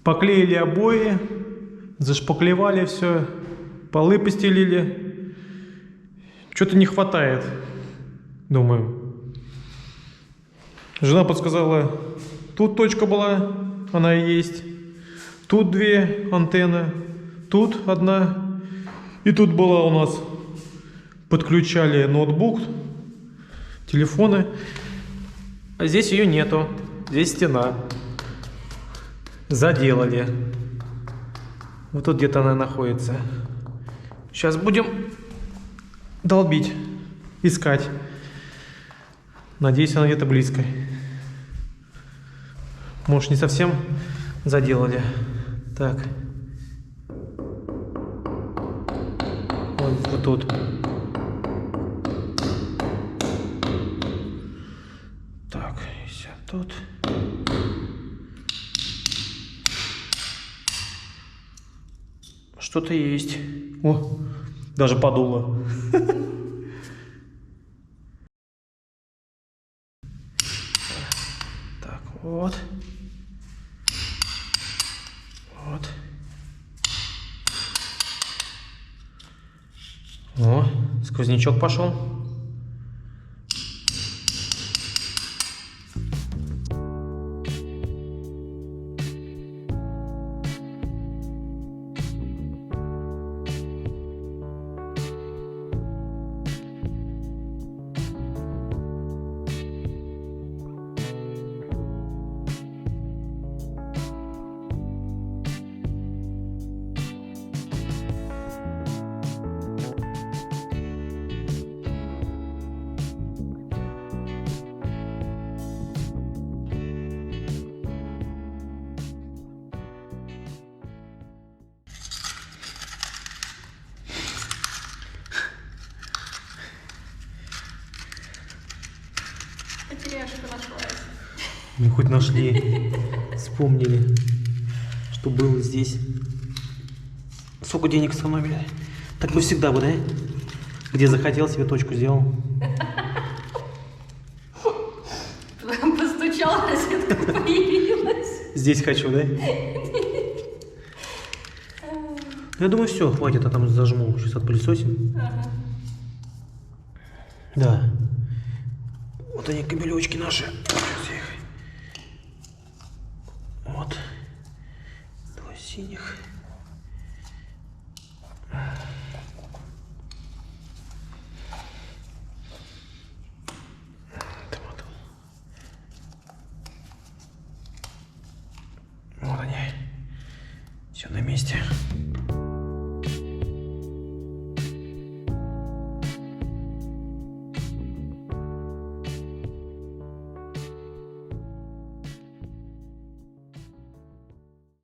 Поклеили обои, зашпаклевали все, полы постелили. Что-то не хватает, думаю. Жена подсказала, тут точка была, она и есть. Тут две антенны, тут одна. И тут была у нас. Подключали ноутбук, телефоны. А здесь ее нету. Здесь стена. Заделали. Вот тут где-то она находится. Сейчас будем долбить, искать. Надеюсь, она где-то близко. Может, не совсем заделали. Так. Вот тут. Так, еще тут. Что-то есть. О, даже подуло. Так, вот. Вот. О, сквознячок пошел. Потеряшка нашлась. Ну, хоть нашли, вспомнили, что было здесь. Сколько денег сэкономили. Так бы всегда бы, да? Где захотел, себе точку сделал. Постучала, розетка появилась. Здесь хочу, да? Я думаю, все, хватит, а там зажму. Сейчас отпылесосим. Ага. Да. Вот они, кабелечки наши. Вот. Два синих. Вот они. Все на месте.